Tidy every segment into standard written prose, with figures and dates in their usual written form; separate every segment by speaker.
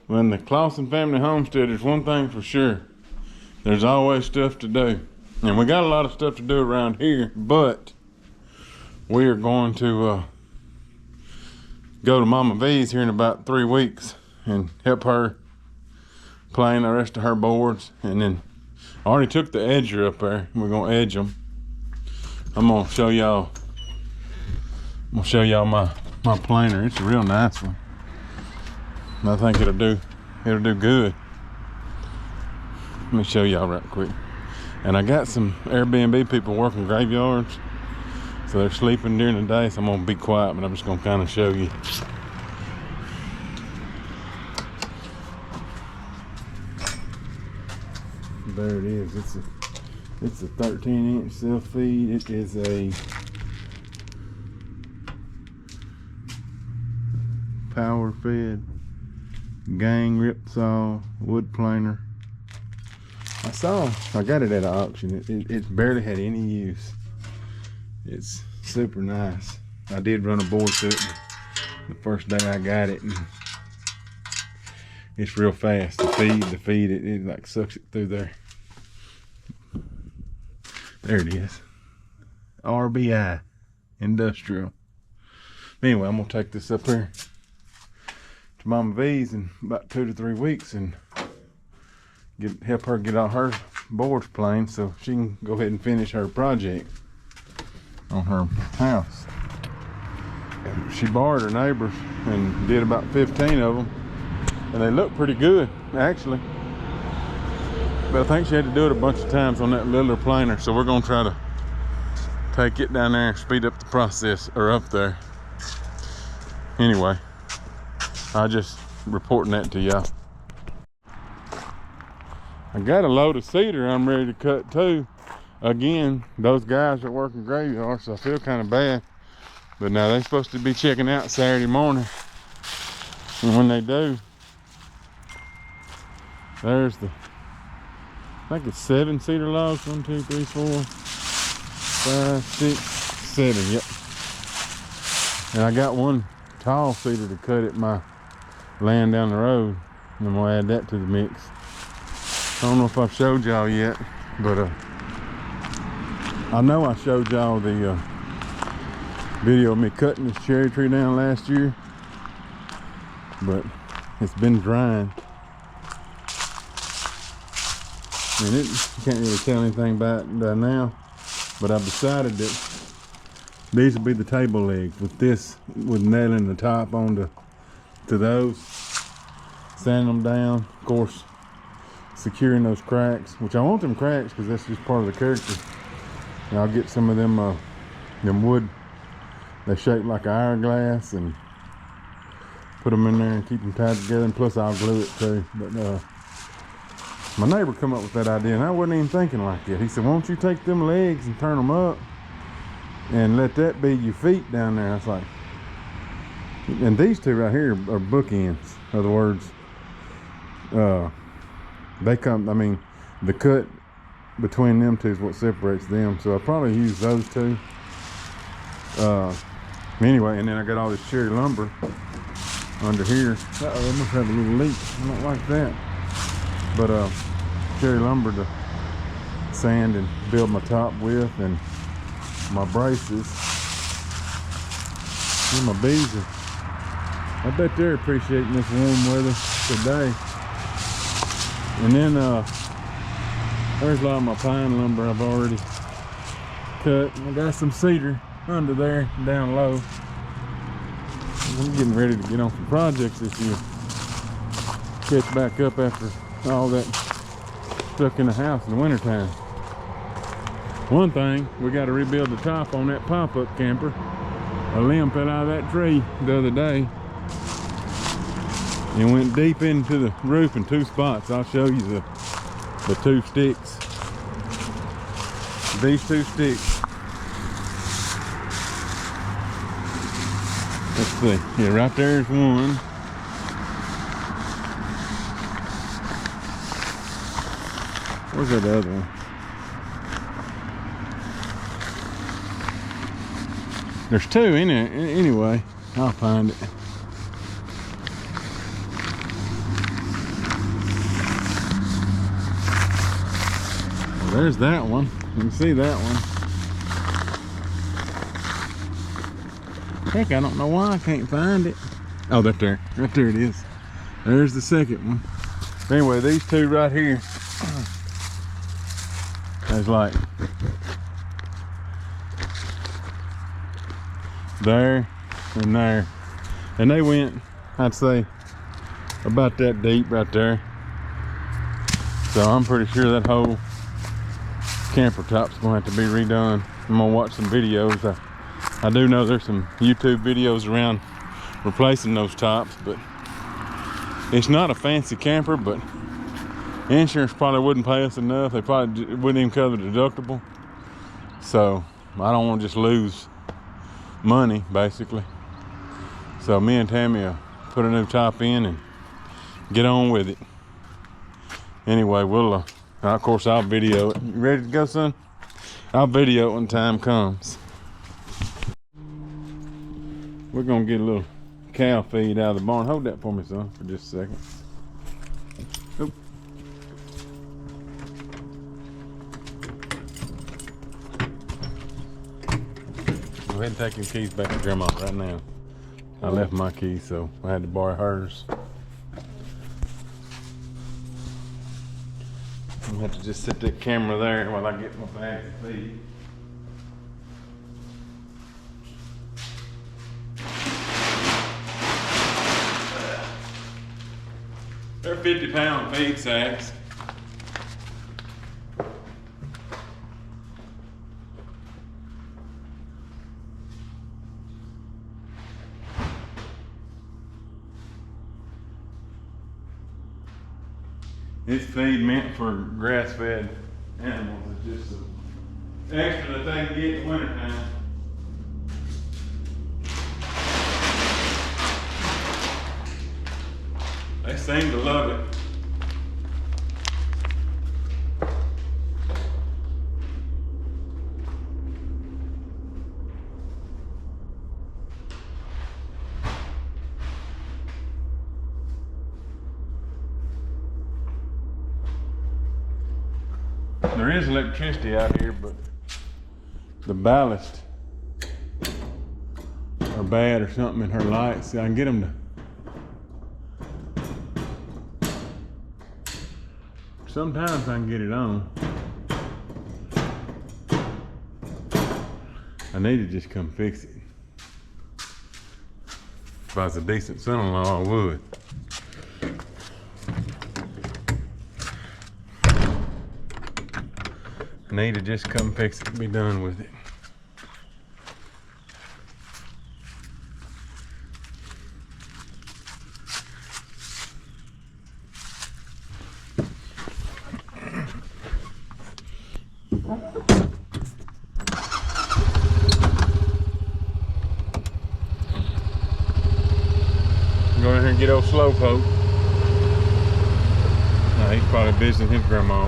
Speaker 1: Well, in the Possum Family Homestead, there's one thing for sure. There's always stuff to do. And we got a lot of stuff to do around here, but we are going to go to Mama V's here in about 3 weeks and help her plane the rest of her boards. And then I already took the edger up there. We're gonna edge them. I'm gonna show y'all my planer. It's a real nice one. I think it'll do good. Let me show y'all right quick. And I got some Airbnb people working graveyards, so they're sleeping during the day, so I'm gonna be quiet, but I'm just gonna kind of show you. There it is. It's a 13-inch self-feed. It is a power-fed gang rip saw wood planer. I got it at an auction. It barely had any use. It's super nice. I did run a board to it the first day I got it, and it's real fast. The feed, it like sucks it through there. There it is. RBI Industrial. Anyway, I'm gonna take this up here to Mama V's in about 2 to 3 weeks and help her get all her boards planed so she can go ahead and finish her project on her house. And she borrowed her neighbors and did about 15 of them, and they look pretty good actually. But I think she had to do it a bunch of times on that littler planer, so we're gonna try to take it down there and speed up the process, or up there. Anyway, I just reporting that to y'all. I got a load of cedar I'm ready to cut too. Again, those guys are working graveyards, so I feel kind of bad. But now they're supposed to be checking out Saturday morning. And when they do, there's I think it's 7 cedar logs. 1, 2, 3, 4, 5, 6, 7, yep. And I got one tall cedar to cut at my land down the road. And I'm gonna add that to the mix. I don't know if I've showed y'all yet, but I know I showed y'all the video of me cutting this cherry tree down last year, but it's been drying. And you can't really tell anything about it now, but I've decided that these will be the table legs with nailing the top onto those, sanding them down, of course, securing those cracks, which I want them cracks because that's just part of the character. And I'll get some of them wood, they shape like an hourglass, and put them in there and keep them tied together, and plus I'll glue it too. But my neighbor come up with that idea, and I wasn't even thinking like that. He said, why don't you take them legs and turn them up and let that be your feet down there? I was like, and these two right here are bookends. In other words, they come, I mean, the cut between them two is what separates them. So I'll probably use those two. Anyway, and then I got all this cherry lumber under here. Uh-oh, I must have a little leak. I don't like that. But cherry lumber to sand and build my top with, and my braces. And my bees I bet they're appreciating this warm weather today. And then there's a lot of my pine lumber I've already cut. I got some cedar under there down low. I'm getting ready to get on some projects this year. Catch back up after all that stuck in the house in the wintertime. One thing, we got to rebuild the top on that pop-up camper. A limb fell out of that tree the other day and went deep into the roof in 2 spots. I'll show you the 2 sticks. These 2 sticks. Let's see. Yeah, right there's one. Where's that other one? There's 2 in there. Anyway, I'll find it. There's that one. You can see that one. Heck, I don't know why I can't find it. Oh, right there it is. There's the second one. Anyway, these two right here, there's like there and there, and they went, I'd say, about that deep right there. So I'm pretty sure that whole camper top's gonna have to be redone. I'm gonna watch some videos. I do know there's some YouTube videos around replacing those tops, but it's not a fancy camper, but insurance probably wouldn't pay us enough. They probably wouldn't even cover the deductible. So I don't want to just lose money, basically. So me and Tammy will put a new top in and get on with it. Anyway, we'll, of course, I'll video it. You ready to go, son? I'll video it when time comes. We're gonna get a little cow feed out of the barn. Hold that for me, son, for just a second. Oop. Go ahead and take your keys back to Grandma right now. I left my keys, so I had to borrow hers. I'm gonna have to just set that camera there while I get my bag of feed. They're 50-pound feed sacks. It's feed meant for grass-fed animals. It's just an extra that they can get in the wintertime. They seem to love it. There is electricity out here, but the ballast are bad or something in her lights. See, I can get them to... Sometimes I can get it on. I need to just come fix it. If I was a decent son-in-law, I would. I need to just come fix it and be done with it. Go in here and get old Slowpoke. No, he's probably visiting his grandma.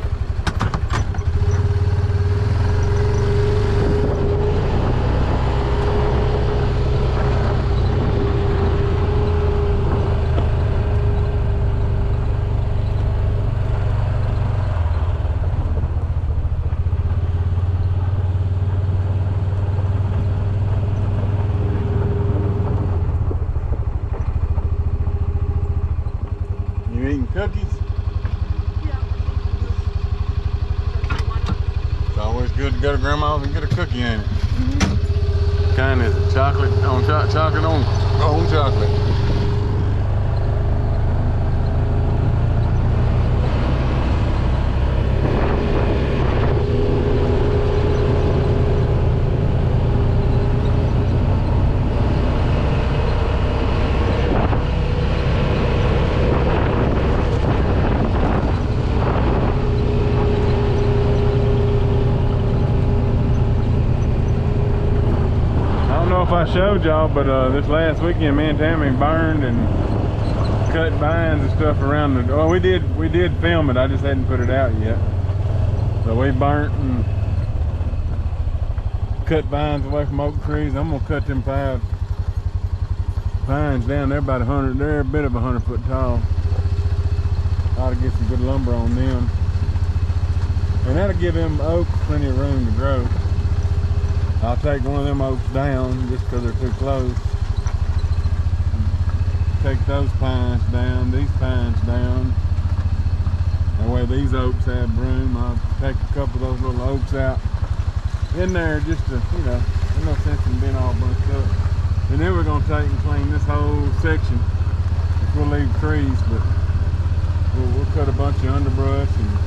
Speaker 1: Cookies?
Speaker 2: Yeah.
Speaker 1: It's always good to go to Grandma's and get a cookie, ain't it? Mm-hmm. Kind of chocolate on chocolate on chocolate. If I showed y'all, but this last weekend me and Tammy burned and cut vines and stuff around the, well, we did film it, I just hadn't put it out yet. So we burnt and cut vines away from oak trees. I'm gonna cut them 5 pines down. They're about 100, they're a bit of 100 foot tall. Ought to get some good lumber on them. And that'll give them oaks plenty of room to grow. I'll take one of them oaks down just because they're too close. Take those pines down, these pines down. That way these oaks have room. I'll take a couple of those little oaks out in there just to, you know, there's no sense in being all bunched up. And then we're going to take and clean this whole section. We'll leave trees, but we'll cut a bunch of underbrush and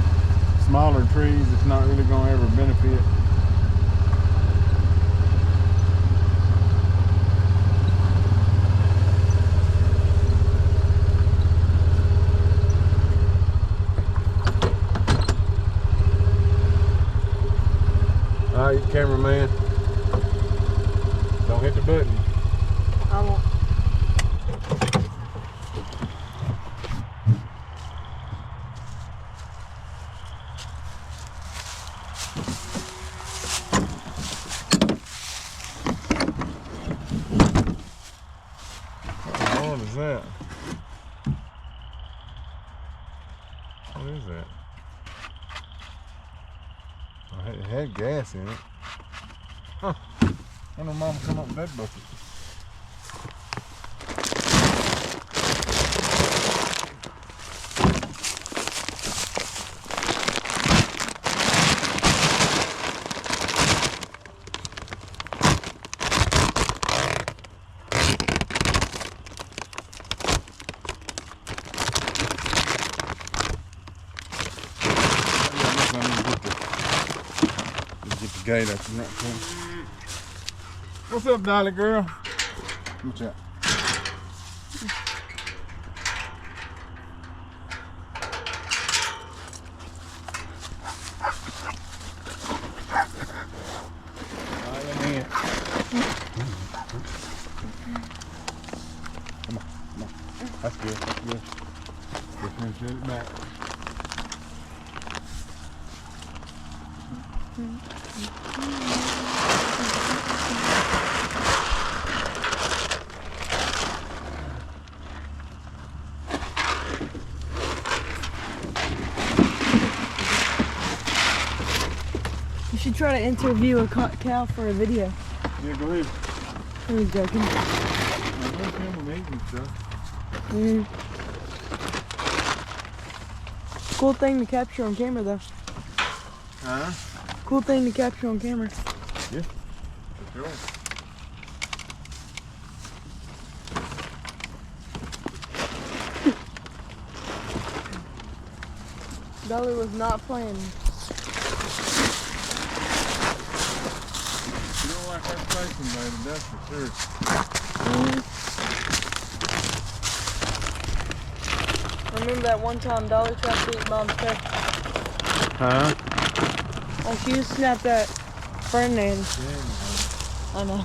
Speaker 1: smaller trees that's not really going to ever benefit. All right, cameraman. Don't hit the button.
Speaker 2: I won't.
Speaker 1: What is that? What is that? Oh, it had gas in it. Huh. I wonder if Mama come up with that bucket. Gate up in that corner. What's up, Dolly girl? What's that? Come on. That's good. That's good. Just get it back.
Speaker 2: You should try to interview a cow for a video.
Speaker 1: Yeah, go ahead.
Speaker 2: I was joking. Cool thing to capture on camera, though.
Speaker 1: Huh?
Speaker 2: Cool thing to capture on camera.
Speaker 1: Yeah, for sure.
Speaker 2: Dolly was not playing.
Speaker 1: You don't like that facing, baby, that's for sure.
Speaker 2: Remember that one time Dolly tried to eat Mom's cake?
Speaker 1: Huh?
Speaker 2: Oh, she just snapped that Ferdinand.
Speaker 1: Yeah,
Speaker 2: I know.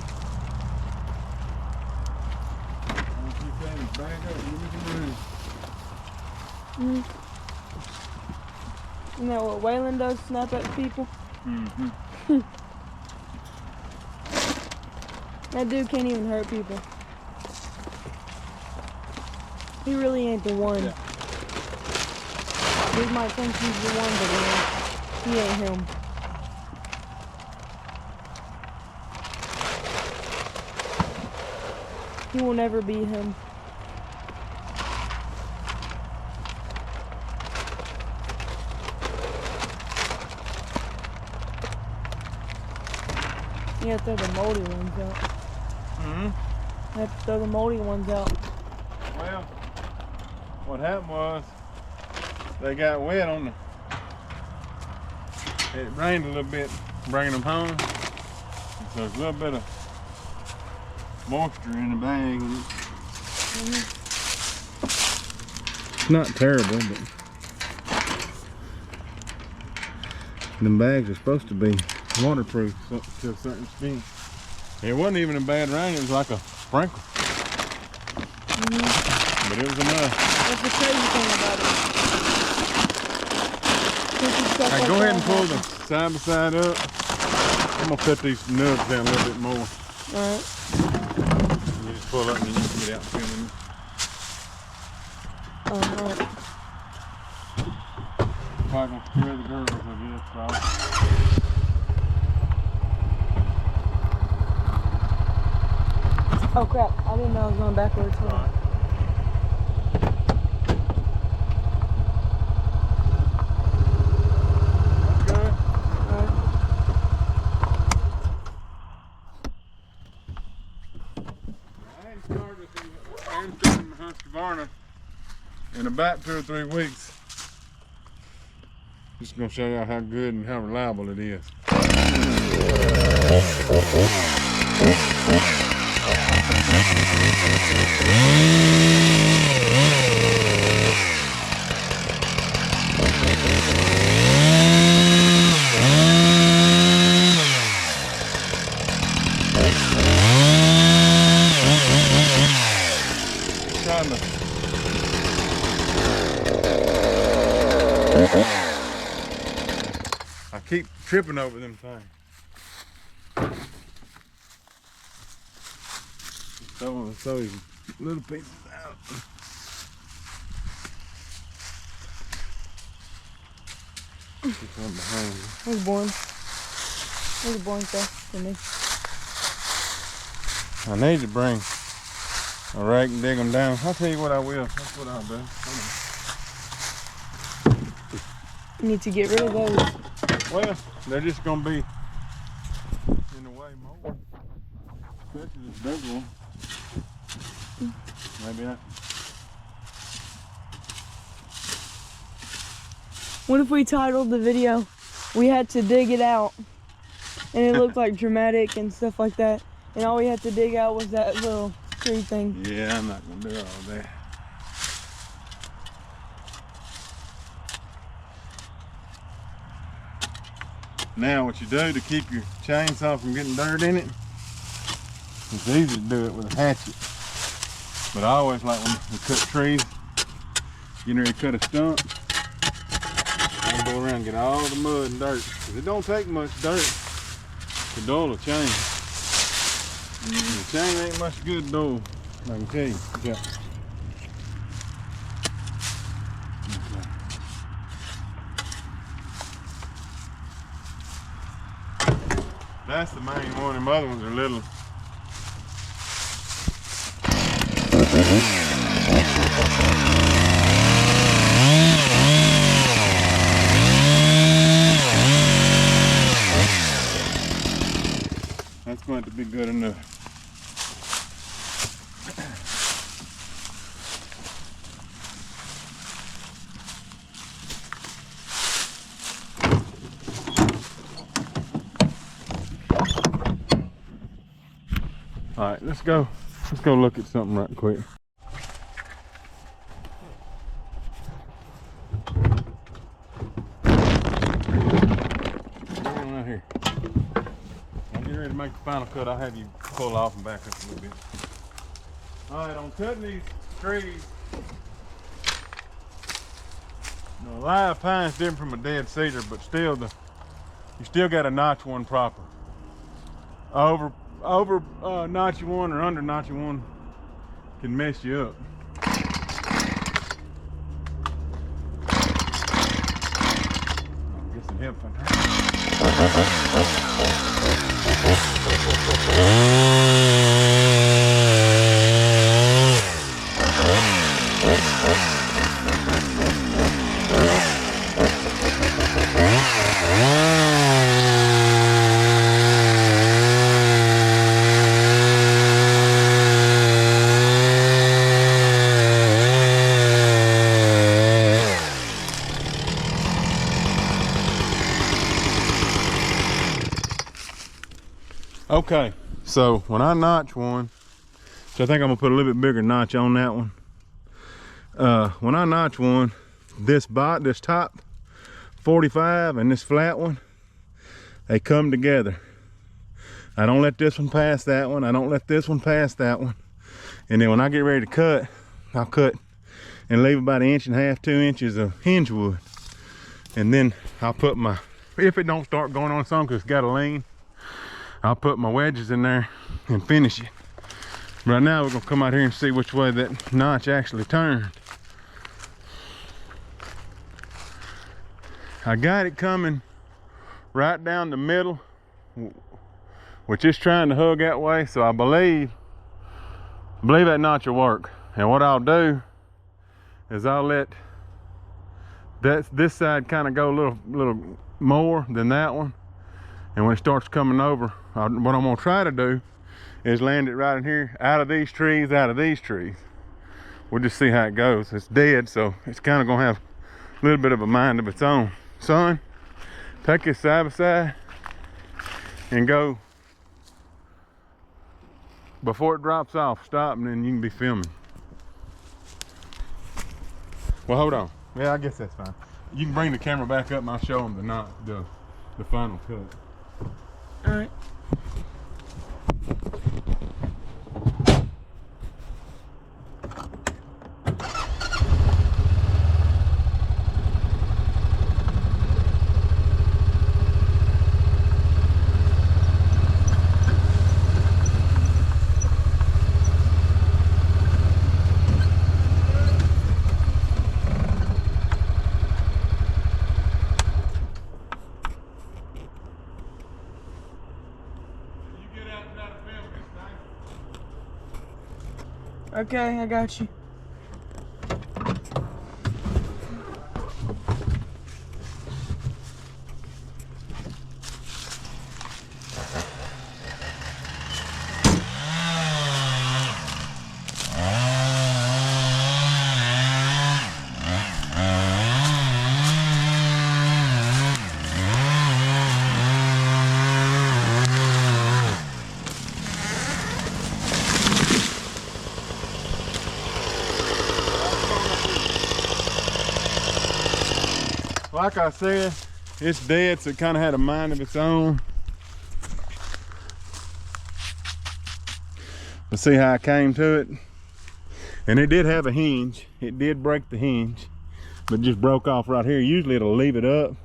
Speaker 2: Isn't that what Waylon does? Snap at people?
Speaker 1: Mm-hmm.
Speaker 2: That dude can't even hurt people. He really ain't the one.
Speaker 1: Yeah.
Speaker 2: He might think he's the one, but he ain't him. He will never be him. You have to throw the moldy ones out.
Speaker 1: Mm-hmm.
Speaker 2: You have to throw the moldy ones out.
Speaker 1: Well, what happened was they got wet on the. It rained a little bit bringing them home, and so there's a little bit of moisture in the bag. It's not terrible, but them bags are supposed to be waterproof to a certain extent. It wasn't even a bad rain; it was like a sprinkle. But it was enough.
Speaker 2: That's the crazy thing about it.
Speaker 1: Hey, go ahead and pull the side by side up. I'm gonna cut these nubs down a little bit more.
Speaker 2: Alright.
Speaker 1: You just pull up and then you can get out and film them.
Speaker 2: Alright.
Speaker 1: probably gonna scare the girls, I guess, so.
Speaker 2: Oh crap, I didn't know I was going backwards. Hold on.
Speaker 1: In about 2 or 3 weeks. Just gonna show y'all how good and how reliable it is. I keep tripping over them things. Throw these little pieces out. This one behind you.
Speaker 2: There's boring. There's a boring stuff for me.
Speaker 1: I need to bring a rake and dig them down. I'll tell you what I will. That's what I'll do.
Speaker 2: You need to get rid of those.
Speaker 1: Well, they're just gonna be in the way more. Especially this big one. Maybe I.
Speaker 2: What if we titled the video, "We had to dig it out," and it looked like dramatic and stuff like that, and all we had to dig out was that little tree thing?
Speaker 1: Yeah, I'm not gonna do all that. Now what you do to keep your chainsaw from getting dirt in it, it's easy to do it with a hatchet. But I always like when we cut trees, you know, you cut a stump, and go around and get all the mud and dirt. 'Cause it don't take much dirt to dull a chain. The chain ain't much good dull, I can tell you. Yeah. That's the main one, and the other ones are little. That's going to be good enough. All right, let's go look at something right quick. Right here. I'll get ready to make the final cut. I'll have you pull off and back up a little bit. All right, on cutting these trees, a live pine is different from a dead cedar, but still you still got to notch one proper. Over notch one or under notch one can mess you up. I'll get some help from her. Okay, so when I notch one, so I think I'm gonna put a little bit bigger notch on that one. When I notch one, this top 45 and this flat one, they come together. I don't let this one pass that one. I don't let this one pass that one. And then when I get ready to cut, I'll cut and leave about 1.5 inches, 2 inches of hinge wood. And then I'll put my, if it don't start going on some, cause it's got a lean, I'll put my wedges in there and finish it. Right now we're gonna come out here and see which way that notch actually turned. I got it coming right down the middle, which is trying to hug that way. So I believe that notch will work. And what I'll do is I'll let this side kind of go a little more than that one. And when it starts coming over, what I'm gonna try to do is land it right in here, out of these trees, out of these trees. We'll just see how it goes. It's dead, so it's kind of gonna have a little bit of a mind of its own. Son, take this side by side and go before it drops off. Stop, and then you can be filming. Well, hold on. Yeah, I guess that's fine. You can bring the camera back up and I'll show them the final cut.
Speaker 2: All right. Okay, I got you.
Speaker 1: Like I said, it's dead, so it kind of had a mind of its own. Let's see how I came to it. And it did have a hinge. It did break the hinge, but it just broke off right here. Usually it'll leave it up,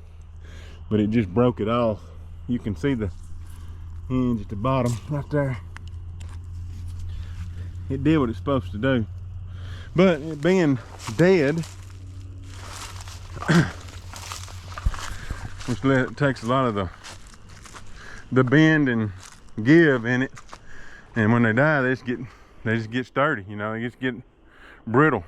Speaker 1: but it just broke it off. You can see the hinge at the bottom right there. It did what it's supposed to do. But it being dead, which takes a lot of the bend and give in it, and when they die, they just get sturdy. You know, they just get brittle.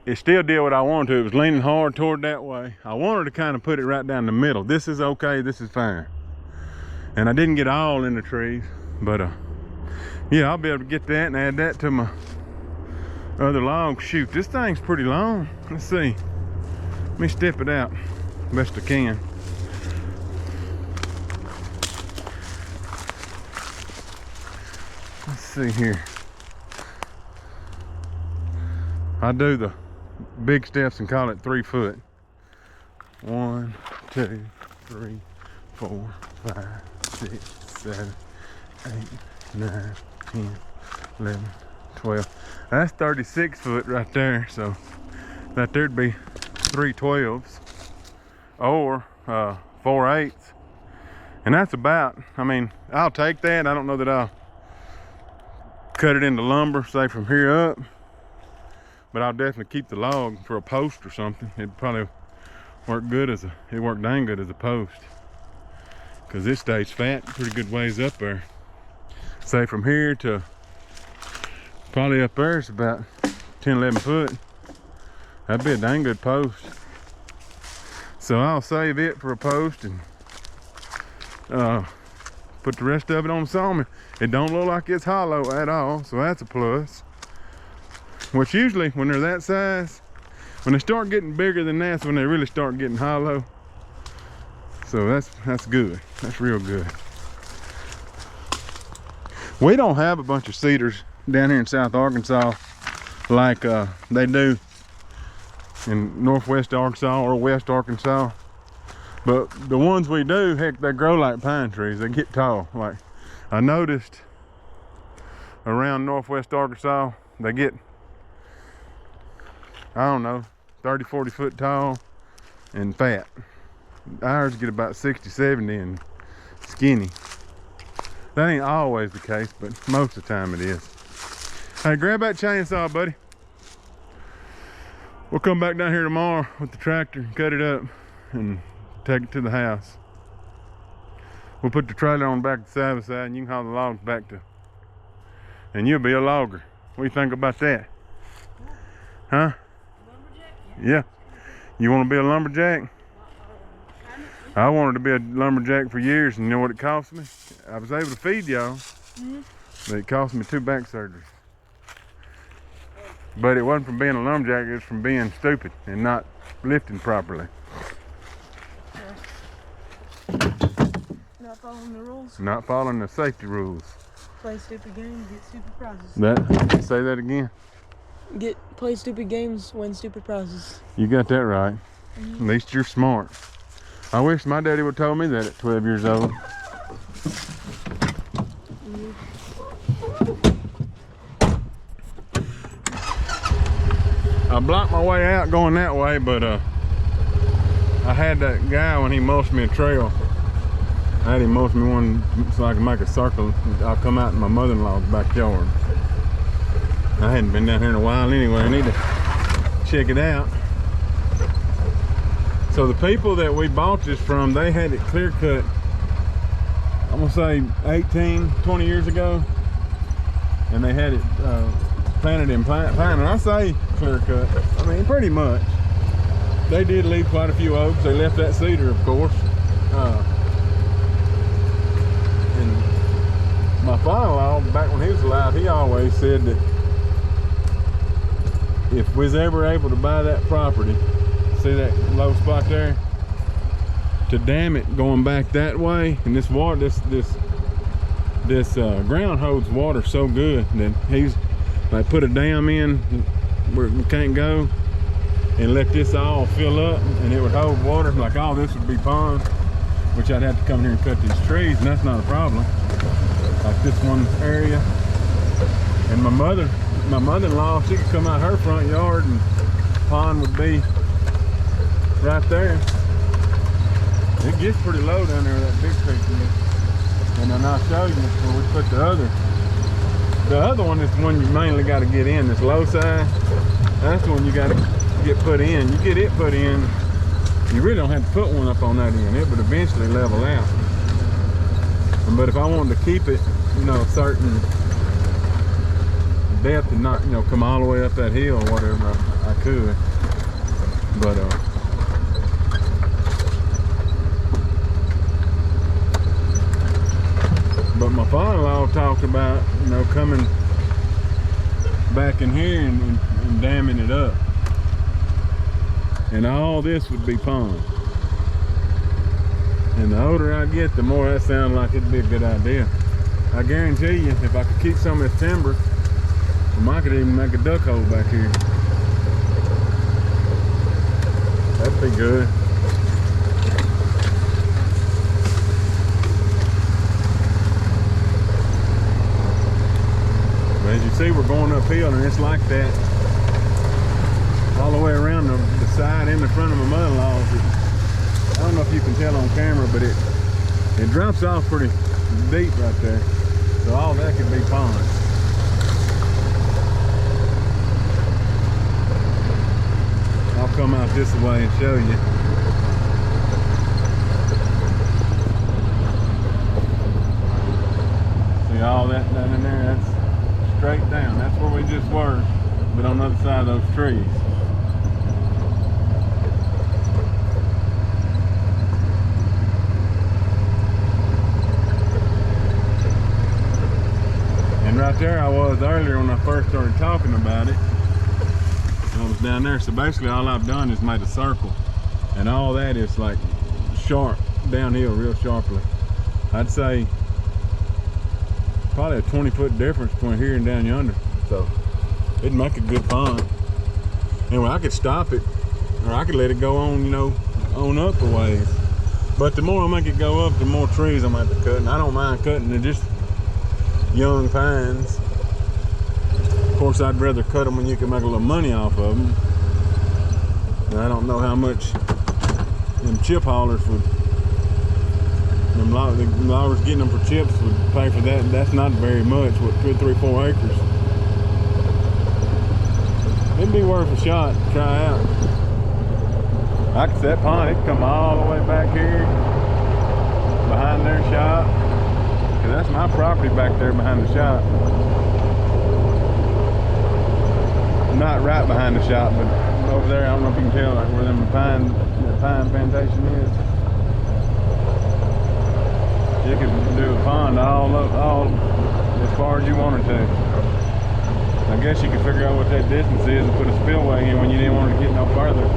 Speaker 1: It still did what I wanted to. It was leaning hard toward that way. I wanted to kind of put it right down the middle. This is okay. This is fine. And I didn't get all in the trees, but yeah, I'll be able to get that and add that to my other log. Shoot, this thing's pretty long. Let's see. Let me step it out best I can. Let's see here. I do the big steps and call it 3 foot. 1, 2, 3, 4, 5, 6, 7, 8, 9, 10, 11, 12. That's 36 foot right there. So that there'd be 3 12s. Or 4 8s, and that's about, I mean, I'll take that. I don't know that I'll cut it into lumber, say from here up, but I'll definitely keep the log for a post or something. It'd probably work good it worked dang good as a post, because it stays fat pretty good ways up there. Say from here to probably up there, it's about 10 11 foot. That'd be a dang good post. So I'll save it for a post and put the rest of it on the sawmill. It don't look like it's hollow at all, so that's a plus. Which usually when they're that size, when they start getting bigger than that's when they really start getting hollow. So that's good. That's real good. We don't have a bunch of cedars down here in South Arkansas like they do in northwest Arkansas or west Arkansas, but the ones we do, heck, they grow like pine trees. They get tall. Like I noticed around northwest Arkansas, they get, I don't know, 30 40 foot tall and fat. Ours get about 60 70 and skinny. That ain't always the case, but most of the time it is. Hey, grab that chainsaw, buddy. We'll come back down here tomorrow with the tractor, cut it up, and take it to the house. We'll put the trailer on the back of the side and you can haul the logs back to, and you'll be a logger. What do you think about that? Huh? Yeah. You want to be a lumberjack? I wanted to be a lumberjack for years, and you know what it cost me? I was able to feed y'all, but it cost me 2 back surgeries. But it wasn't from being a lumberjack, it was from being stupid and not lifting properly.
Speaker 2: Not following the rules.
Speaker 1: Not following the safety rules.
Speaker 2: Play stupid games, get stupid prizes.
Speaker 1: Say that again.
Speaker 2: Play stupid games, win stupid prizes.
Speaker 1: You got that right. At least you're smart. I wish my daddy would have told me that at 12 years old. I blocked my way out going that way, but I had that guy when he mulched me a trail. I had him mulch me one so I can make a circle. I'll come out in my mother-in-law's backyard. I hadn't been down here in a while anyway. I need to check it out. So the people that we bought this from, they had it clear cut, I'm gonna say 18, 20 years ago. And they had it planted in pine. And I say clear cut, I mean pretty much. They did leave quite a few oaks. They left that cedar, of course. And my father-in-law, back when he was alive, he always said that if we was ever able to buy that property, see that low spot there, to dam it going back that way, and this water, this ground holds water so good that he's like put a dam in where we can't go and let this all fill up, and it would hold water. Like all this would be pond, which I'd have to come here and cut these trees, and that's not a problem. Like this one area, and my mother-in-law, she could come out her front yard and pond would be right there. It gets pretty low down there, that big creek is. And then I'll show you where we put the other one is the one you mainly got to get in, this low side. That's the one you got to get put in. You get it put in, you really don't have to put one up on that end. It would eventually level out. But if I wanted to keep it, you know, a certain depth and not, you know, come all the way up that hill or whatever, I could. But my father-in-law talked about, you know, coming back in here and damming it up. And all this would be pond. And the older I get, the more that sounds like it'd be a good idea. I guarantee you, if I could keep some of this timber, I could even make a duck hole back here. That'd be good. But as you see, we're going uphill, and it's like that all the way around the side and the front of my mother-in-law's. I don't know if you can tell on camera, but it drops off pretty deep right there. So all that could be pond. I'll come out this way and show you. See all that down in there? That's straight down. That's where we just were, but on the other side of those trees. And right there I was earlier when I first started talking about it. I was down there, so basically all I've done is made a circle, and all that is like sharp downhill, real sharply. I'd say probably a 20-foot difference between here and down yonder, so it'd make a good pond. Anyway, I could stop it, or I could let it go on, you know, on up a ways. But the more I make it go up, the more trees I'm gonna have to cut, and I don't mind cutting it, just young pines. Of course, I'd rather cut them when you can make a little money off of them. And I don't know how much them chip haulers would, the loggers getting them for chips would pay for that. That's not very much, what, 2, 3, 4 acres. it'd be worth a shot to try out. I could that pond, it could come all the way back here behind their shop. Cause that's my property back there behind the shop. Not right behind the shop, but over there, I don't know if you can tell, like where that pine plantation is. You could do a pond all as far as you wanted to. I guess you could figure out what that distance is and put a spillway in when you didn't want to get no further.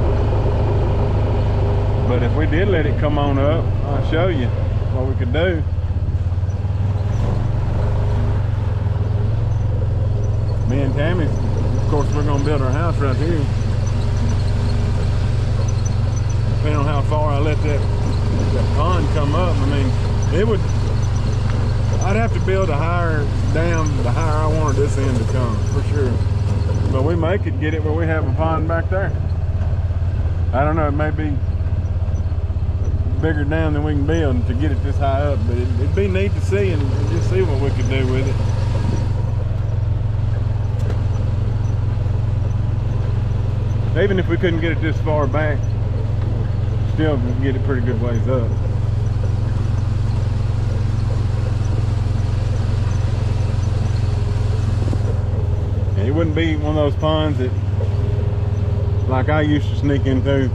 Speaker 1: But if we did let it come on up, I'll show you what we could do. Me and Tammy, of course, we're gonna build our house right here. Depending on how far I let that pond come up, I mean, I'd have to build a higher dam the higher I wanted this end to come, for sure. But we may could get it where we have a pond back there. I don't know, it may be bigger dam than we can build to get it this high up, but it'd be neat to see and just see what we could do with it. Even if we couldn't get it this far back, still can get it pretty good ways up. And it wouldn't be one of those ponds that, like I used to sneak into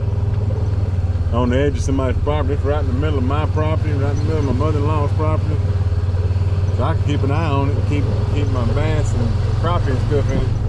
Speaker 1: on the edge of somebody's property. It's right in the middle of my property, right in the middle of my mother-in-law's property. So I can keep an eye on it and keep my bass and crappie and stuff in it.